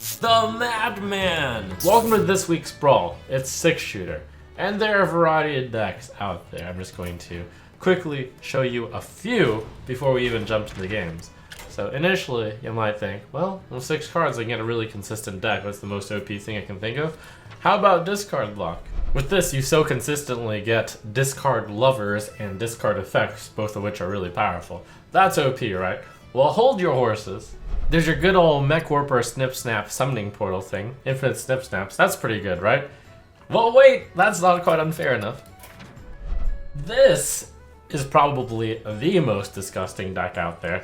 The Madman! Welcome to this week's Brawl. It's 6-shooter, and there are a variety of decks out there. I'm just going to quickly show you a few before we even jump to the games. So initially, you might think, well, with 6 cards I can get a really consistent deck. That's the most OP thing I can think of. How about discard block? With this, you so consistently get discard lovers and discard effects, both of which are really powerful. That's OP, right? Well, hold your horses. There's your good old Mech Warper Snip Snap summoning portal thing. Infinite Snip Snaps. That's pretty good, right? Well, wait, that's not quite unfair enough. This is probably the most disgusting deck out there.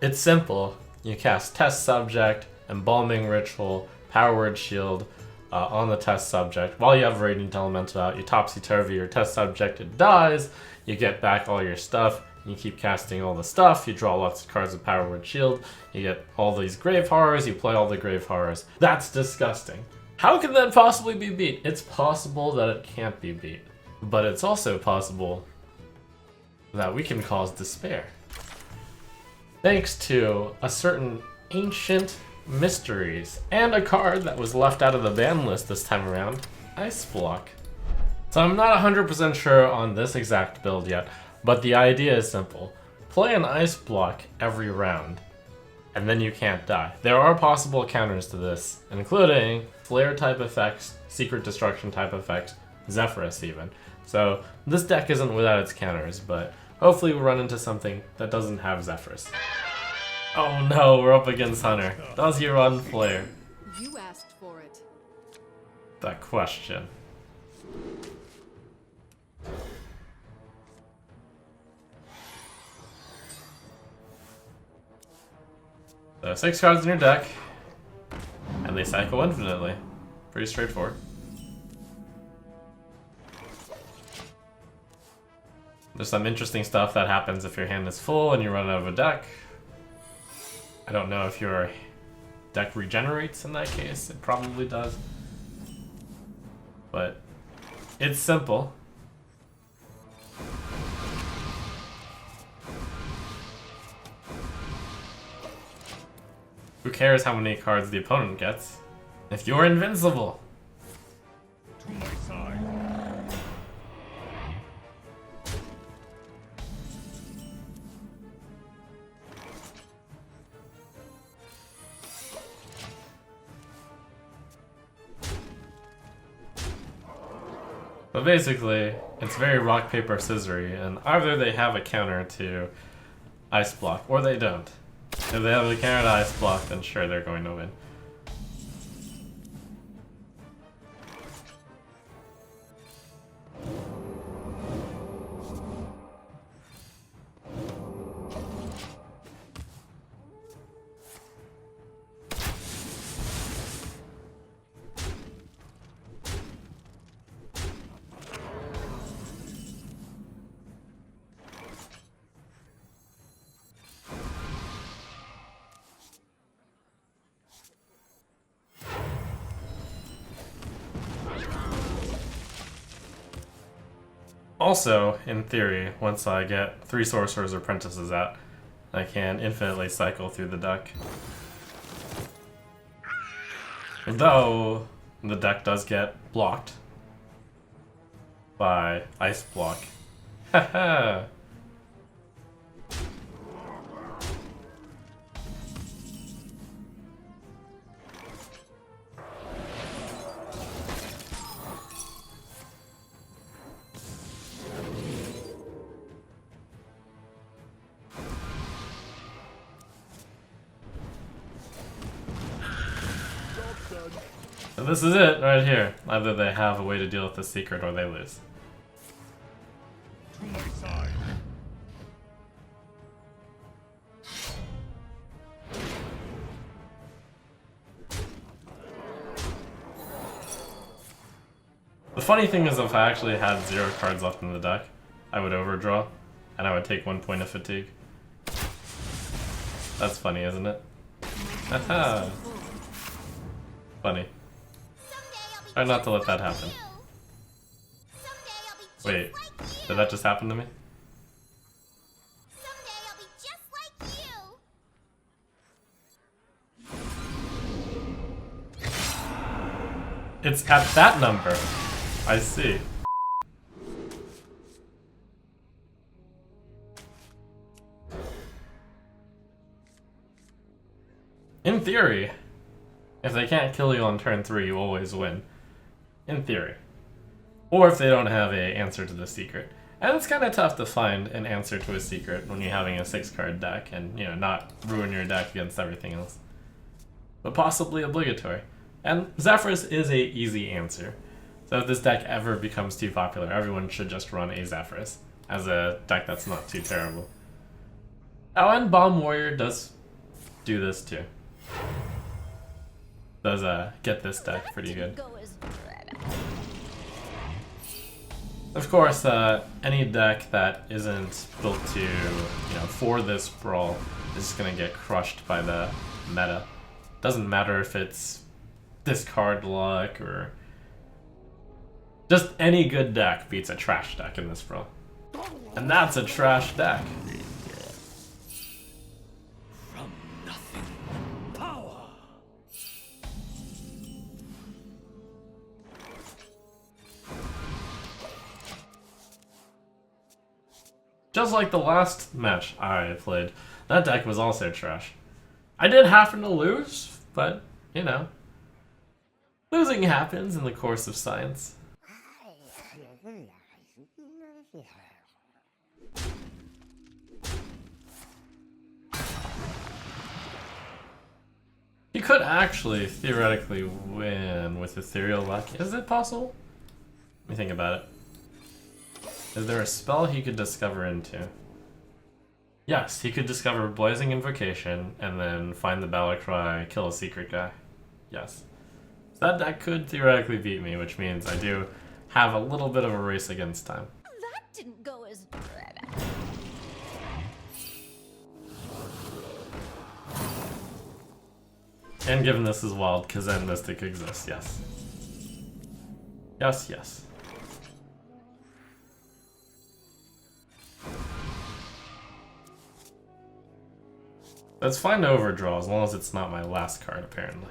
It's simple. You cast Test Subject, Embalming Ritual, Power Word Shield on the Test Subject. While you have Radiant Elemental out, you topsy-turvy your Test Subject, it dies, you get back all your stuff, you keep casting all the stuff, you draw lots of cards with Power Word Shield, you get all these Grave Horrors, you play all the Grave Horrors. That's disgusting. How can that possibly be beat? It's possible that it can't be beat, but it's also possible that we can cause despair. Thanks to a certain ancient mysteries and a card that was left out of the ban list this time around, Ice Block. So I'm not 100% sure on this exact build yet, but the idea is simple. Play an Ice Block every round, and then you can't die. There are possible counters to this, including Flare type effects, Secret Destruction type effects, Zephyrus even. So this deck isn't without its counters, but hopefully we'll run into something that doesn't have Zephyrus. Oh no, we're up against Hunter. Does he run Flare? You asked for it. That question. So 6 cards in your deck, and they cycle infinitely. Pretty straightforward. There's some interesting stuff that happens if your hand is full and you run out of a deck. I don't know if your deck regenerates in that case. It probably does. But it's simple. Who cares how many cards the opponent gets if you're invincible? To my side. But basically, it's very rock, paper, scissory, and either they have a counter to Ice Block, or they don't. If they have a counter to Ice Block, then sure, they're going to win. Also, in theory, once I get 3 Sorcerer's Apprentices out, I can infinitely cycle through the deck. Though, the deck does get blocked by Ice Block. Haha! So this is it right here. Either they have a way to deal with the secret or they lose. To my side. The funny thing is if I actually had 0 cards left in the deck, I would overdraw, and I would take 1 point of fatigue. That's funny, isn't it? Haha! Funny. Try not to let that happen. Wait, did that just happen to me? it's at that number. I see. In theory, if they can't kill you on turn 3, you always win. In theory. Or if they don't have a answer to the secret. And it's kind of tough to find an answer to a secret when you're having a 6-card deck and, you know, not ruin your deck against everything else. But possibly obligatory. And Zephrys is a easy answer. So if this deck ever becomes too popular, everyone should just run a Zephrys as a deck that's not too terrible. Oh, and Bomb Warrior does do this too. Does get this deck pretty good. Of course, any deck that isn't built to, you know, for this Brawl is just gonna get crushed by the meta. Doesn't matter if it's discard luck or just any good deck beats a trash deck in this Brawl. And that's a trash deck. From nothing, power. Just like the last match I played, that deck was also trash. I did happen to lose, but, you know, losing happens in the course of science. You could actually theoretically win with Ethereal Luck. Is it possible? Let me think about it. Is there a spell he could discover into? Yes, he could discover Blazing Invocation and then find the battle cry, kill a secret guy. Yes. So that deck could theoretically beat me, which means I do have a little bit of a race against time. That didn't go as... And given this is wild, Kazan Mystic exists, yes. Yes, yes. It's fine to overdraw as long as it's not my last card, apparently.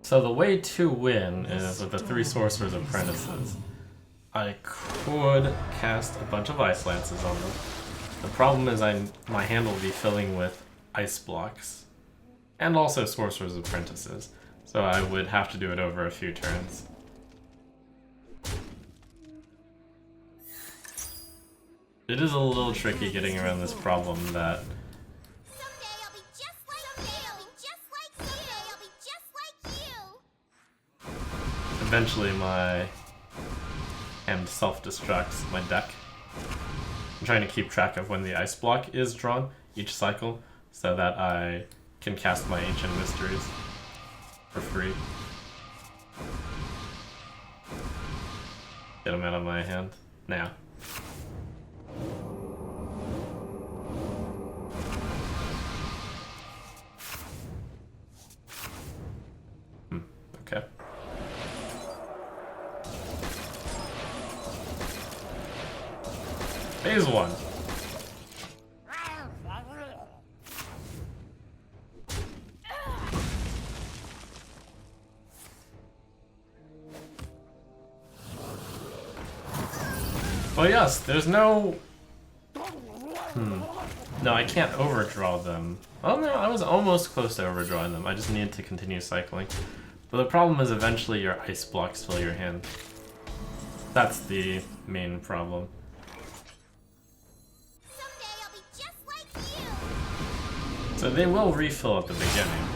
So the way to win is with the 3 Sorcerer's Apprentices. I could cast a bunch of Ice Lances on them. The problem is my hand will be filling with Ice Blocks. And also Sorcerer's Apprentices. So I would have to do it over a few turns. It is a little tricky getting around this problem that eventually my hand self-destructs my deck. I'm trying to keep track of when the ice block is drawn each cycle so that I can cast my Ancient Mysteries for free. Get them out of my hand now. Okay. Phase 1. Well, yes, there's no... No, I can't overdraw them. Oh no, I was almost close to overdrawing them. I just needed to continue cycling. But the problem is eventually your ice blocks fill your hand. That's the main problem. Someday I'll be just like you. So they will refill at the beginning.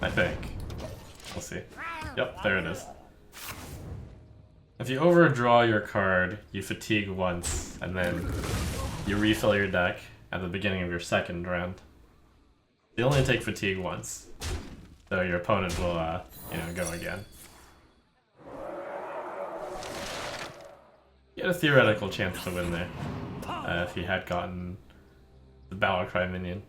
I think. We'll see. Yep, there it is. If you overdraw your card, you fatigue once, and then you refill your deck at the beginning of your second round. You only take fatigue once, so your opponent will, go again. You had a theoretical chance to win there, if you had gotten the Battlecry minion.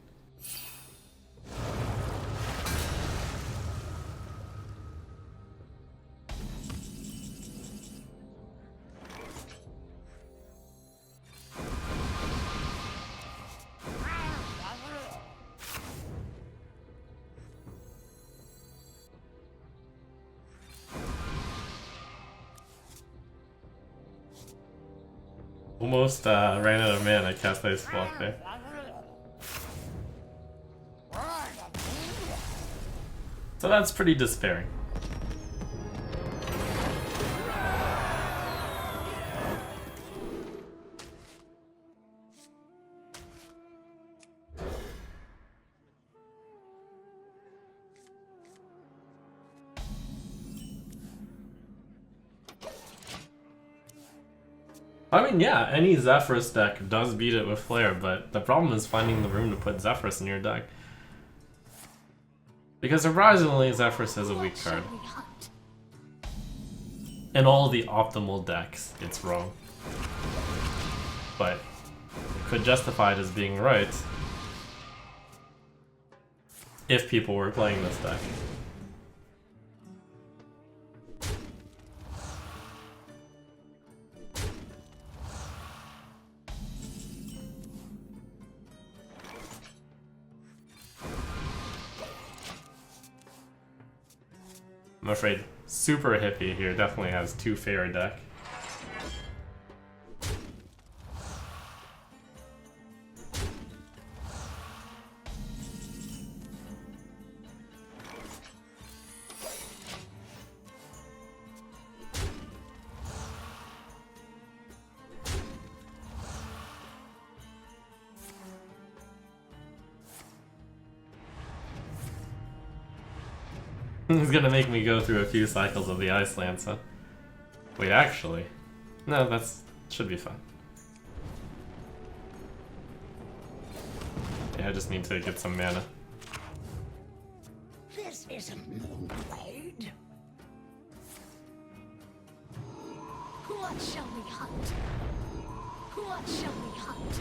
Almost ran out of mana, cast Ice Block there. So that's pretty despairing. I mean, yeah, any Zephyrus deck does beat it with Flare, but the problem is finding the room to put Zephyrus in your deck. Because surprisingly, Zephyrus is a weak card. In all the optimal decks, it's wrong. But it could justify it as being right if people were playing this deck. I'm afraid Super Hippie here definitely has too fair a deck. He's gonna make me go through a few cycles of the Ice Lance, huh? Wait, actually. No, that's should be fine. Yeah, I just need to get some mana. This isn't Moonblade. What shall we hunt? What shall we hunt?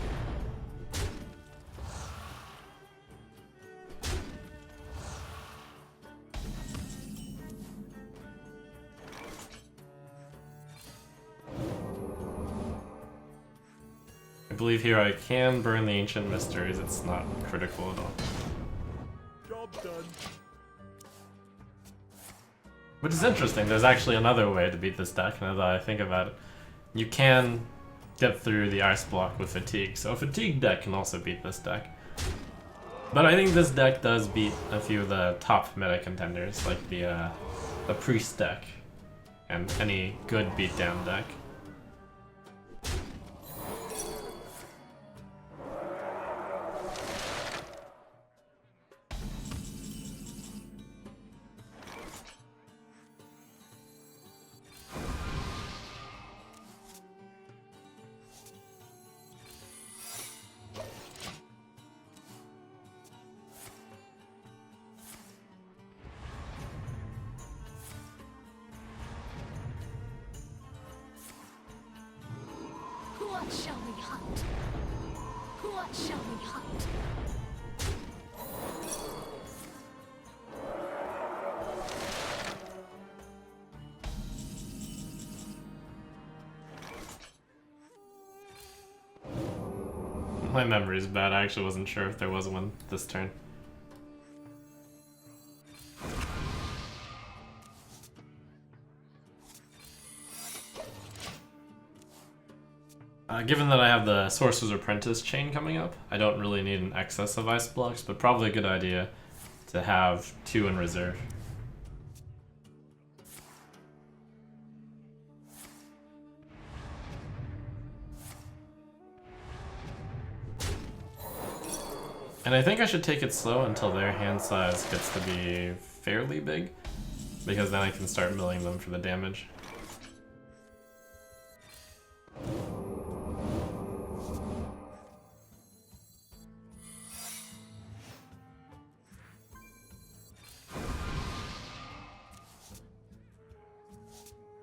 I believe here I can burn the Ancient Mysteries, it's not critical at all. Job done. Which is interesting, there's actually another way to beat this deck now that I think about it. You can get through the Ice Block with Fatigue, so a Fatigue deck can also beat this deck. But I think this deck does beat a few of the top meta contenders, like the Priest deck, and any good beatdown deck. What shall we hunt? What shall we hunt? My memory is bad, I actually wasn't sure if there was one this turn. Given that I have the Sorcerer's Apprentice chain coming up, I don't really need an excess of Ice Blocks, but probably a good idea to have 2 in reserve. And I think I should take it slow until their hand size gets to be fairly big, because then I can start milling them for the damage.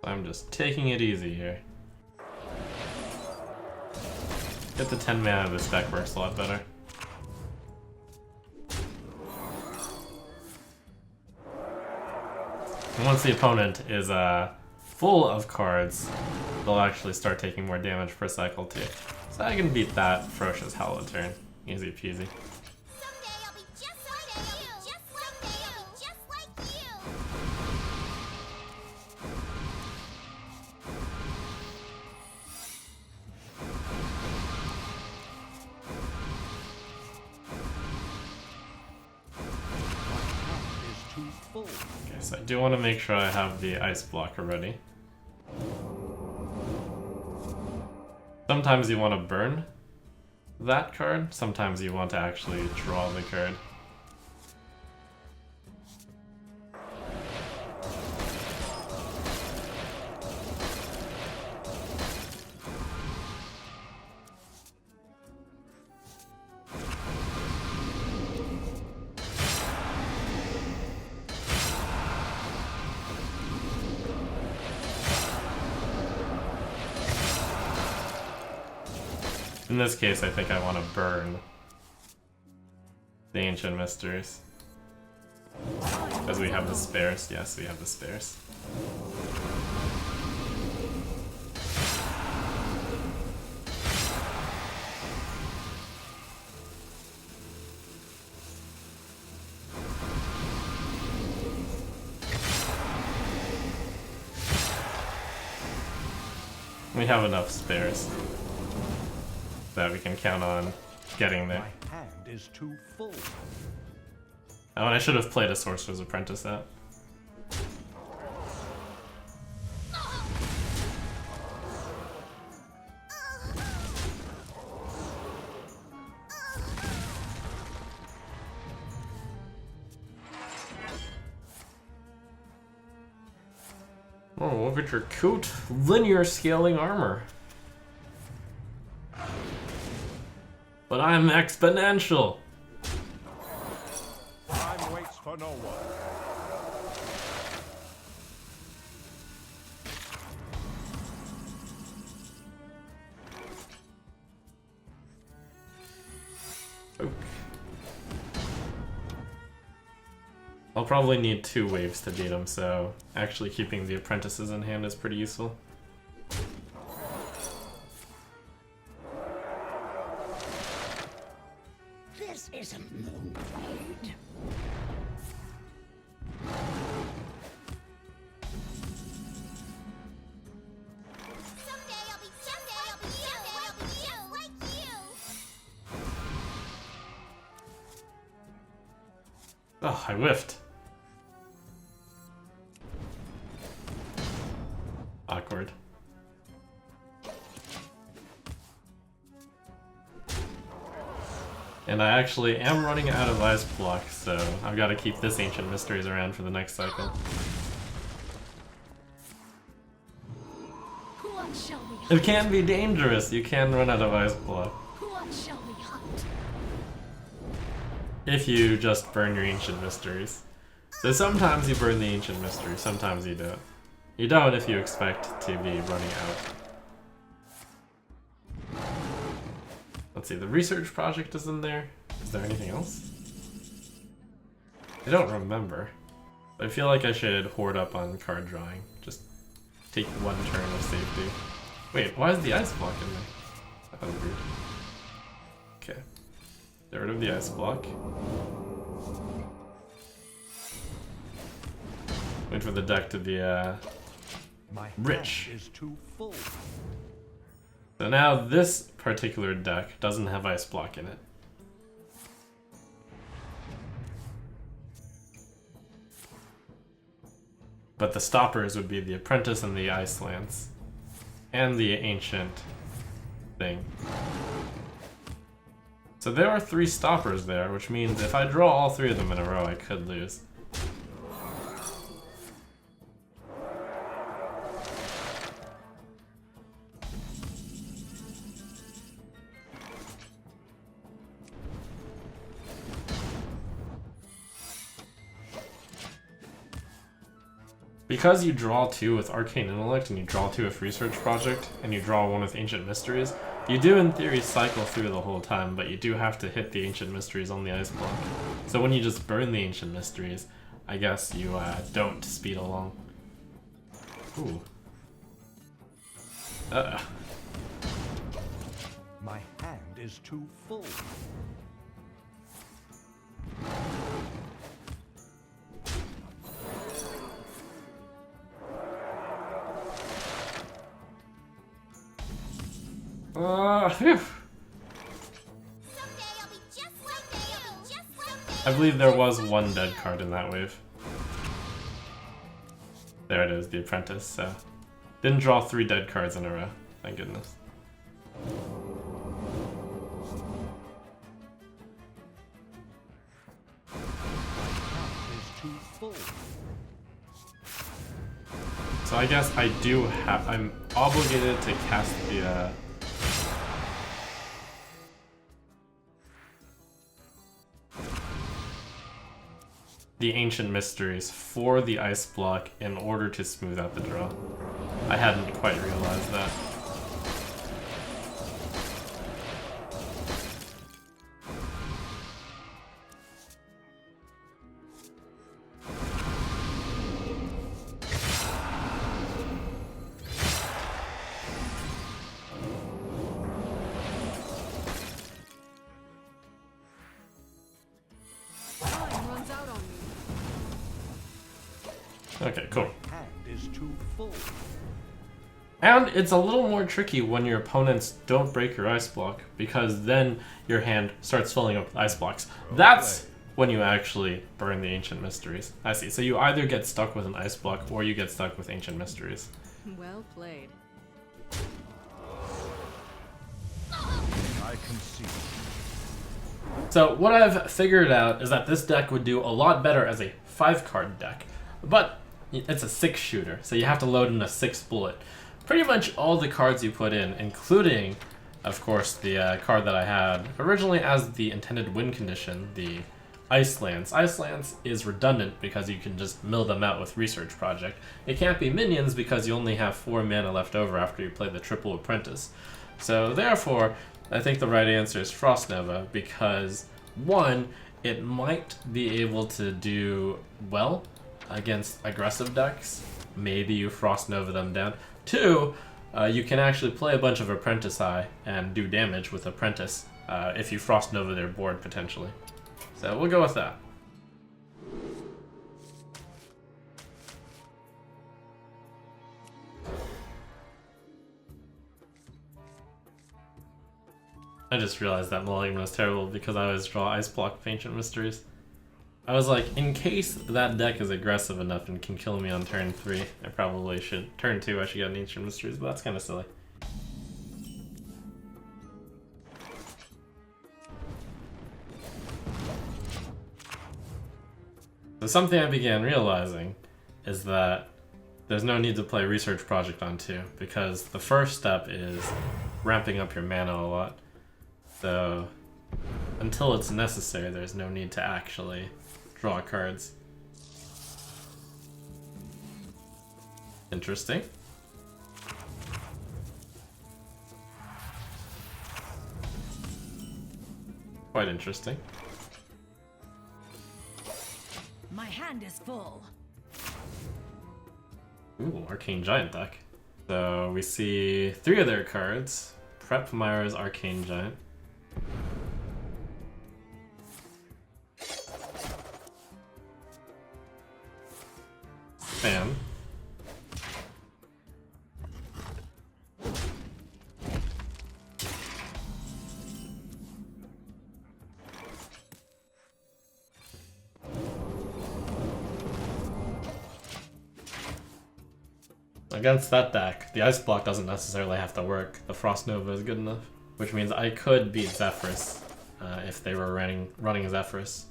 I'm just taking it easy here. Get the 10 mana of this deck works a lot better. And once the opponent is full of cards, they'll actually start taking more damage per cycle too. So I can beat that Ferocious Hollow turn. Easy peasy. Someday I'll be just like you. Someday I'll be just like you. So I do want to make sure I have the ice blocker ready. Sometimes you want to burn that card, sometimes you want to actually draw the card. In this case, I think I want to burn the Ancient Mysteries. Because we have the spares. Yes, we have the spares. We have enough spares that we can count on getting there. My hand is too full. Oh, and I should have played a Sorcerer's Apprentice out. Oh, look at your cute linear scaling armor. But I'm exponential. Time waits for no one. Okay. I'll probably need 2 waves to beat him, so actually keeping the apprentices in hand is pretty useful. This isn't Moonblade. Someday I'll be just like you. Oh, I whiffed. Awkward. And I actually am running out of ice block, so I've got to keep this Ancient Mysteries around for the next cycle. What shall we hunt? It can be dangerous, you can run out of ice block. What shall we hunt? If you just burn your Ancient Mysteries. So sometimes you burn the Ancient Mystery, sometimes you don't. You don't if you expect to be running out. Let's see, the research project is in there. Is there anything else? I don't remember. I feel like I should hoard up on card drawing. Just take 1 turn of safety. Wait, why is the ice block in there? That was weird. Okay. Get rid of the ice block. Wait for the deck to be My rich. hand is too full. So now this particular deck doesn't have ice block in it. But the stoppers would be the Apprentice and the Ice Lance. And the Ancient thing. So there are 3 stoppers there, which means if I draw all 3 of them in a row, I could lose. Because you draw 2 with Arcane Intellect, and you draw 2 with Research Project, and you draw 1 with Ancient Mysteries, you do in theory cycle through the whole time, but you do have to hit the Ancient Mysteries on the ice block. So when you just burn the Ancient Mysteries, I guess you don't speed along. Ooh. My hand is too full. Phew. I believe there was 1 dead card in that wave. There it is, the apprentice. So didn't draw 3 dead cards in a row. Thank goodness. Is too full. So I guess I do have. I'm obligated to cast the Ancient Mysteries for the ice block in order to smooth out the draw. I hadn't quite realized that. Time runs out on me. Okay, cool. Hand is too full. And it's a little more tricky when your opponents don't break your ice block, because then your hand starts filling up with ice blocks. That's when you actually burn the Ancient Mysteries. I see. So you either get stuck with an ice block or you get stuck with Ancient Mysteries. Well played. I concede. So what I've figured out is that this deck would do a lot better as a 5-card deck, but it's a 6-shooter, so you have to load in a 6-bullet. Pretty much all the cards you put in, including, of course, the card that I had originally as the intended win condition, the Ice Lance. Ice Lance is redundant because you can just mill them out with Research Project. It can't be minions because you only have 4 mana left over after you play the triple apprentice. So therefore, I think the right answer is Frost Nova because, 1, it might be able to do well against aggressive decks. Maybe you Frost Nova them down. 2, you can actually play a bunch of Apprentice Eye and do damage with Apprentice if you Frost Nova their board potentially. So we'll go with that. I just realized that mulligan was terrible because I always draw Ice Block with Ancient Mysteries. I was like, in case that deck is aggressive enough and can kill me on turn 3, I probably should. Turn 2, I should get an Ancient Mysteries, but that's kind of silly. So something I began realizing is that there's no need to play Research Project on 2, because the first step is ramping up your mana a lot. So until it's necessary, there's no need to actually draw cards. Interesting. Quite interesting. My hand is full. Ooh, Arcane Giant deck. So we see 3 of their cards. Prep Myra's Arcane Giant. Spam. Against that deck, the Ice Block doesn't necessarily have to work. The Frost Nova is good enough, which means I could beat Zephyrus if they were running Zephyrus.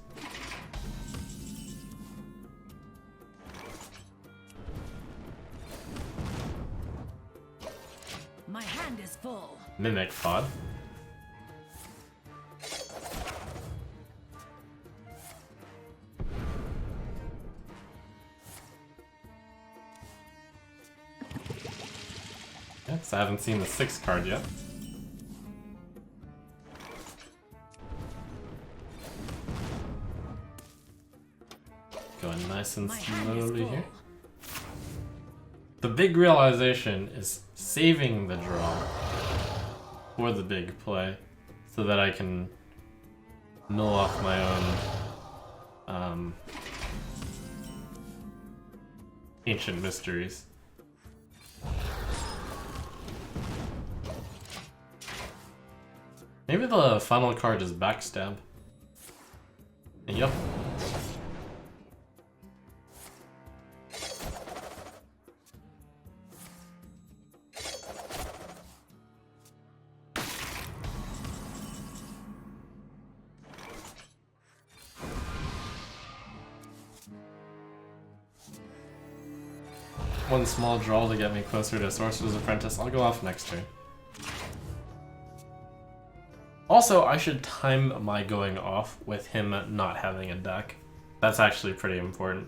My hand is full. Mimic Pod. Yes, I haven't seen the 6th card yet. Going nice and slowly here. The big realization is saving the draw for the big play so that I can mill off my own Ancient Mysteries. Maybe the final card is Backstab. Yep. one small draw to get me closer to Sorcerer's Apprentice. I'll go off next turn. Also, I should time my going off with him not having a deck. That's actually pretty important.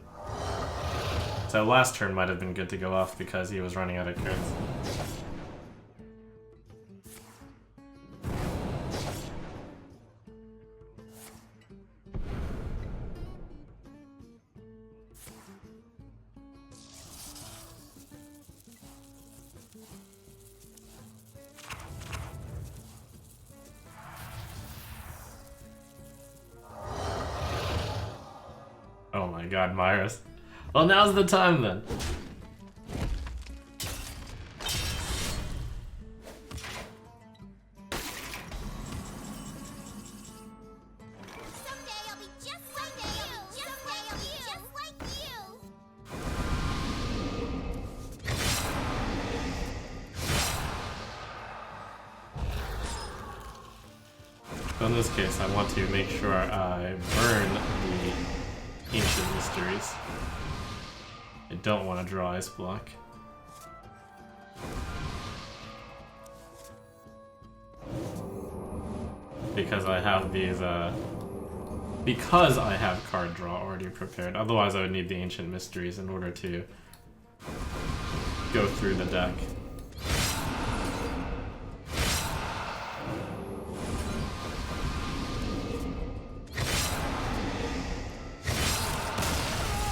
So last turn might have been good to go off because he was running out of cards. Oh my god, Myris. Well, now's the time then. Someday I'll be just like you. Someday I'll be just like you. So in this case, I want to make sure I burn the Ancient Mysteries. I don't want to draw Ice Block. Because I have these, because I have card draw already prepared. Otherwise I would need the Ancient Mysteries in order to go through the deck.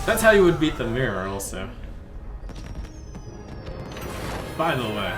That's how you would beat the mirror also. By the way.